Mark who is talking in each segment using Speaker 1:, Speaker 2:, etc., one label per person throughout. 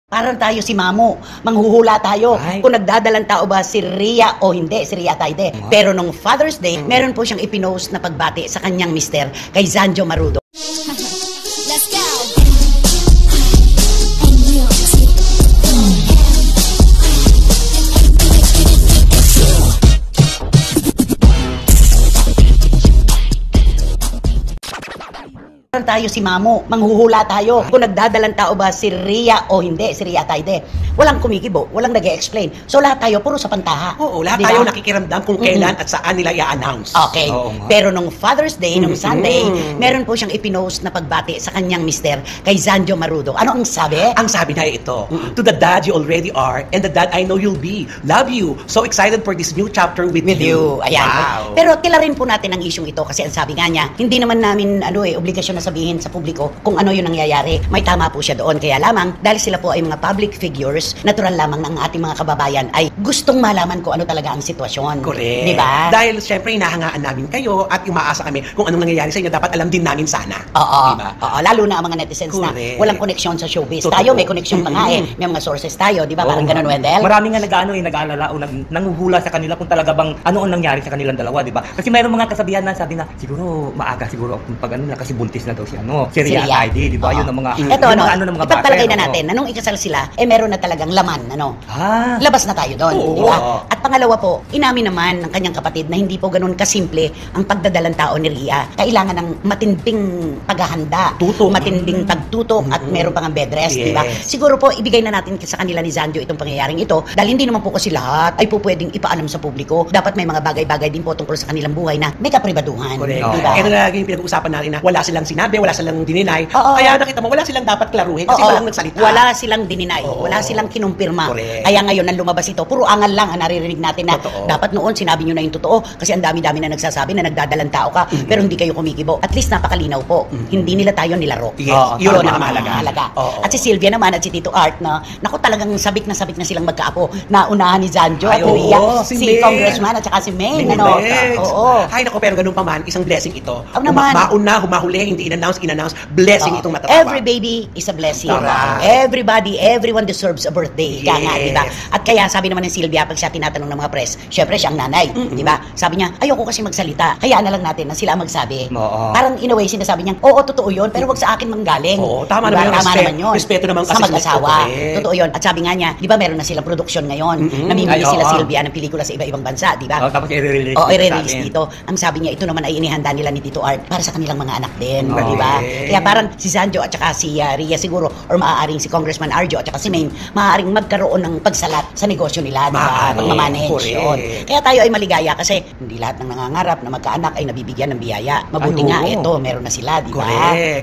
Speaker 1: Parang tayo si Mamo, manghuhula tayo kung nagdadalang tao ba si Ria o hindi, si Ria Ataide. Pero nung Father's Day, meron po siyang ipinost na pagbati sa kanyang mister kay Zanjo Marudo.
Speaker 2: Let's go!
Speaker 1: Parang tayo si Mamo, manghuhula tayo kung nagdadalang tao ba si Ria o hindi, si Ria Ataide. Walang kumikibo, walang nag-e-explain. So lahat tayo puro sa pantaha.
Speaker 3: Oo, lahat tayo nakikiramdam kung kailan at saan nila i-announce.
Speaker 1: Okay. Pero nung Father's Day, nung Sunday, meron po siyang ipinost na pagbati sa kanyang mister kay Zanjo Marudo. Ano ang sabi?
Speaker 3: Ang sabi niya ito, to the dad you already are and the dad I know you'll be. Love you. So excited for this new chapter with you.
Speaker 1: Ayan.
Speaker 3: Wow.
Speaker 1: Pero kilarin po natin ang isyong ito kasi ang sabi nga niya, hindi naman namin obligasyon na sabihin sa publiko kung ano yung nangyayari. May tama po siya doon. Kaya lamang, dahil sila po ay mga public figures, natural lamang ng ating mga kababayan ay gustong malaman kung ano talaga ang sitwasyon.
Speaker 3: Correct.
Speaker 1: Diba?
Speaker 3: Dahil syempre hinahangaan namin kayo at umaasa kami kung anong nangyayari sa inyo. Dapat alam din namin sana.
Speaker 1: Oo.
Speaker 3: Diba?
Speaker 1: Oo. Lalo na ang mga netizens na walang koneksyon sa showbiz.
Speaker 3: Totoo.
Speaker 1: Tayo may koneksyon pa nga May mga sources tayo. Diba? Parang ganun, Wendell?
Speaker 4: Marami nga nag-aalala o nanguhula sa kanila kung talaga bang ano ang nangyari sa kanilang dalawa, di ba? Kasi mayroong mga kasabihan na sabi na siguro maaga siguro pag ano na kasi buntis na daw si si Ria Ataide, di ba? Yun ang mga
Speaker 1: ito
Speaker 4: ng mga
Speaker 1: ipagpalagay na natin na nung ikasal sila meron na talagang laman, labas na tayo doon, di ba? At pangalawa po, inamin naman ng kanyang kapatid na hindi po ganun kasimple ang pagdadalang tao ni Ria. Kailangan ng matinding paghahanda, matinding pagtutok at meron pang bed rest, di ba? Siguro po ibigay na natin sa kanila ni Zanjo itong pangyayaring ito dahil hindi naman po kasi lahat ay po pwedeng ipaalam sa publiko. Dapat may mga bagay-bagay din po tungkol sa kanilang buhay na may kapribaduhan, di ba?
Speaker 3: Ito na lagi yung pinag-uusapan natin na wala silang sinabi, wala silang dininay. Kaya nakita mo, wala silang dapat klaruhin kasi walang nagsalita.
Speaker 1: Wala silang dininay, wala silang kinumpirma. Kaya ngayon nang lumabas ito, puro angal lang ang naririnig natin na dapat noon sinabi nyo na yung totoo kasi ang dami-dami na nagsasabi na nagdadalang tao ka pero hindi kayo kumikibo. At least napakalinaw po. Hindi nila tayo nilaro.
Speaker 3: Yun ang mahalaga.
Speaker 1: At si Sylvia naman at si Tito Art na naku talagang sabik na silang magkaapo na unahan ni Zanjo at Ria, si Congressman at saka si Maine.
Speaker 3: Ay nako, pero ganun pa man, isang blessing ito.
Speaker 1: Naman.
Speaker 3: Humahuli, hindi in-announce, blessing itong matatawa.
Speaker 1: Every baby is a blessing. Everyone deserves a birthday. Diba? At kaya sabi naman ng Sylvia, pag siya tinatanong ng mga press, syempre siya ang nanay. Diba? Sabi niya, ayoko kasi magsalita. Kaya na lang natin na sila magsabi. Parang in a way, sinasabi niya, oo, totoo yun, pero wag sa akin manggaling.
Speaker 3: Tama
Speaker 1: diba?
Speaker 3: naman yun. Respeto naman kasi
Speaker 1: sa mag-asawa. Totoo yun. At sabi nga niya, di ba meron na silang production ngayon. Namimili sila Sylvia ng pelikula sa iba-ibang bansa. Di ba?
Speaker 4: Tapos i-release
Speaker 1: dito. Ang sabi niya, ito naman ay inihanda nila ni Tito Art para sa kanilang mga anak din. Di ba? Kaya parang si Zanjo at saka si Ria siguro or maaaring si Congressman Arjo at saka si Maine maaaring magkaroon ng pagsalat sa negosyo nila, di ba? Pagmamanage yun. Kaya tayo ay maligaya kasi hindi lahat ng nangangarap na magkaanak ay nabibigyan ng biyaya. Mabuti nga ito, meron na sila, di ba?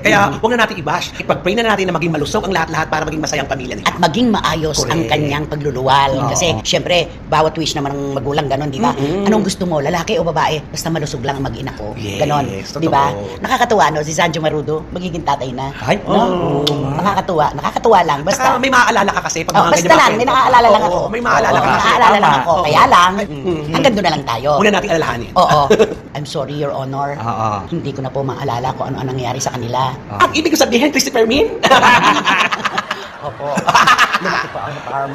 Speaker 3: Kaya huwag na natin i-bash. Ipag-pray na natin na maging malusog ang lahat-lahat para maging masayang pamilya nila.
Speaker 1: At maging maayos ang kanyang pagluluwal. Kasi syempre, bawat wish naman ng magulang ganon, di ba? Anong gusto mo, lalaki o babae? Basta malusog lang ang mag-ina ko. Ganon, di ba? Nakakatuwa, no? Si Zanjo Marudo, magiging tatay na. Nakakatuwa lang. Basta
Speaker 3: may maaalala ka kasi pag mga
Speaker 1: basta lang, may nakaalala lang ako.
Speaker 3: May maaalala ka kasi.
Speaker 1: Nakaalala lang ako. Kaya lang, hanggang doon na lang tayo.
Speaker 3: Una nating alalahanin.
Speaker 1: I'm sorry, Your Honor. Hindi ko na po maalala kung ano ang nangyari sa kanila.
Speaker 3: Ang ibig ko sabihin, Christopher Min?
Speaker 1: Opo. Lumaki po ang farm.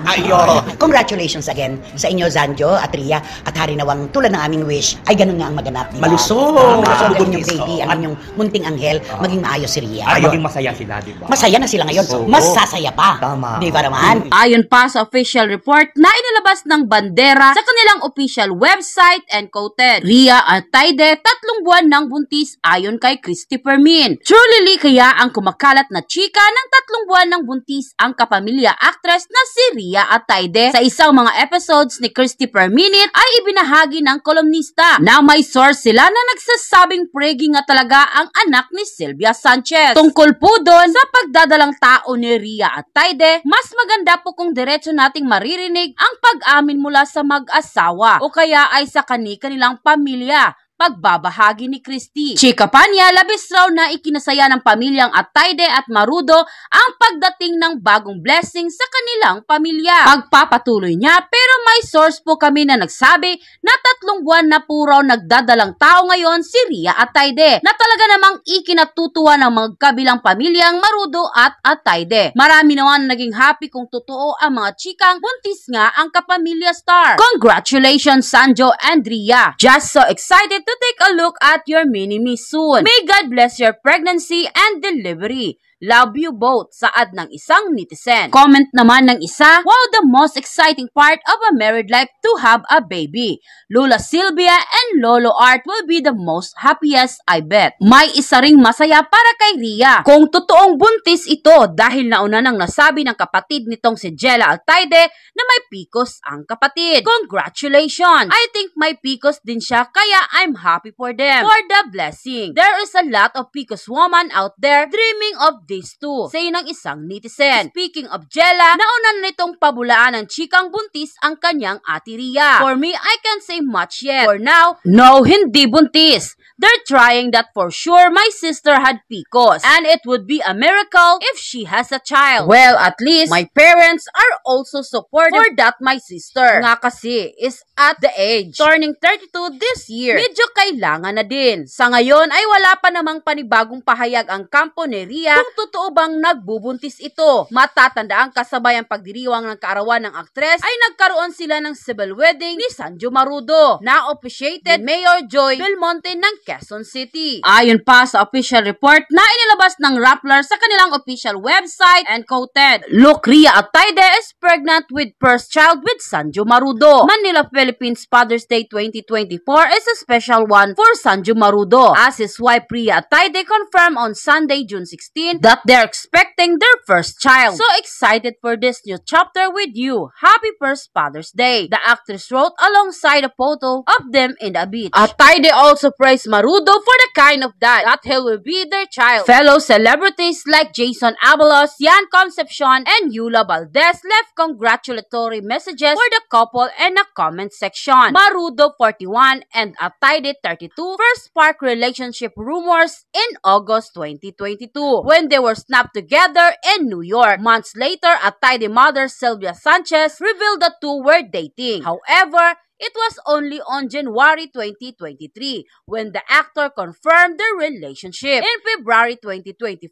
Speaker 1: Congratulations again sa inyo, Zanjo at Ria. At hari nawang tulad ng aming wish ay ganun nga ang maganap. Diba?
Speaker 3: Malusog.
Speaker 1: Malusog ang inyong baby, ang inyong munting anghel, maging maayos si Ria.
Speaker 4: Maging masaya sila, di ba?
Speaker 1: Masaya na sila ngayon. Mas sasaya pa.
Speaker 4: Tama.
Speaker 1: Di ba naman?
Speaker 5: Ayon pa sa official report na inilabas ng bandera sa kanilang official website and quoted, Ria Ataide, 3 buwan ng buntis ayon kay Christopher Min. Truly kaya ang kumakalat na chika ng 3 buwan ng buntis ang kapamilya actress na si Ria Ataide. Sa isang mga episodes ni Christopher Minute ay ibinahagi ng kolumnista na may source sila na nagsasabing pregi nga talaga ang anak ni Sylvia Sanchez. Tungkol po doon sa pagdadalang tao ni Ria Ataide, mas maganda po kung diretso nating maririnig ang pag-amin mula sa mag-asawa o kaya ay sa kanilang pamilya pagbabahagi ni Christy. Chika pa niya, labis raw na ikinasaya ng pamilyang Atayde at Marudo ang pagdating ng bagong blessing sa kanilang pamilya. Pagpapatuloy niya, pero may source po kami na nagsabi na 3 buwan na po raw nagdadalang tao ngayon si Ria Atayde, na talaga namang ikinatutuwa ng magkabilang pamilyang Marudo at Atayde. Marami naman naging happy kung totoo ang mga chikang buntis nga ang kapamilya star. Congratulations Sanjo and Ria. Just so excited to take a look at your mini-me soon. May God bless your pregnancy and delivery. Love you both, saad ng isang netizen. Comment naman ng isa, wow, the most exciting part of a married life to have a baby. Lola Sylvia and Lolo Art will be the most happiest, I bet. May isa ring masaya para kay Ria. Kung totoong buntis ito dahil nauna nang nasabi ng kapatid nitong si Jella Atayde na may PCOS ang kapatid. Congratulations! I think may PCOS din siya kaya I'm happy for them. For the blessing. There is a lot of PCOS woman out there dreaming of these two, say ng isang netizen. Speaking of Jella, nauna nitong pabulaan ng chikang buntis ang kanyang ate Ria. For me, I can't say much yet. For now, no, hindi buntis. They're trying that for sure. My sister had PCOS, and it would be a miracle if she has a child. Well, at least, my parents are also supportive for that my sister. Nga kasi, is at the age, turning 32 this year. Medyo kailangan na din. Sa ngayon, ay wala pa namang panibagong pahayag ang kampo ni Ria kung totoo bang nagbubuntis ito. Matatandaan kasabay ang pagdiriwang ng kaarawan ng aktres ay nagkaroon sila ng civil wedding ni Sanjo Marudo na officiated Mayor Joy Belmonte ng Quezon City. Ayon pa sa official report na inilabas ng Rappler sa kanilang official website and quoted, "Look, Ria Atayde is pregnant with first child with Sanjo Marudo. Manila, Philippines Father's Day 2024 is a special one for Sanjo Marudo, as his wife Ria Atayde confirmed on Sunday, June 16 that they're expecting their first child. So excited for this new chapter with you. Happy first Father's Day," the actress wrote alongside a photo of them in the beach. Atayde also praised Marudo for the kind of dad that he will be their child. Fellow celebrities like Jason Abalos, Yan Concepcion, and Yula Valdez left congratulatory messages for the couple in the comment section. Marudo, 41, and Atayde, 32, first sparked relationship rumors in August 2022 when they were snapped together in New York. Months later, Atayde mother Sylvia Sanchez revealed the two were dating. However, it was only on January 2023 when the actor confirmed their relationship. In February 2024,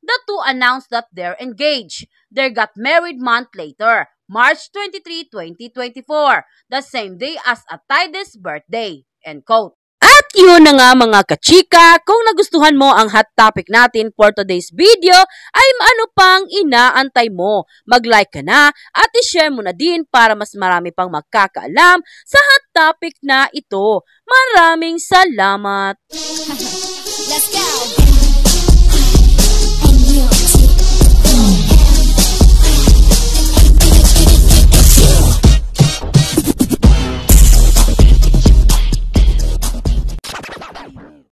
Speaker 5: the two announced that they're engaged. They got married month later, March 23, 2024, the same day as Atayde's birthday. End quote. At yun na nga mga kachika, kung nagustuhan mo ang hot topic natin for today's video, ay ano pang inaantay mo? Mag-like ka na at i-share mo na din para mas marami pang magkakaalam sa hot topic na ito. Maraming salamat!
Speaker 2: Let's go.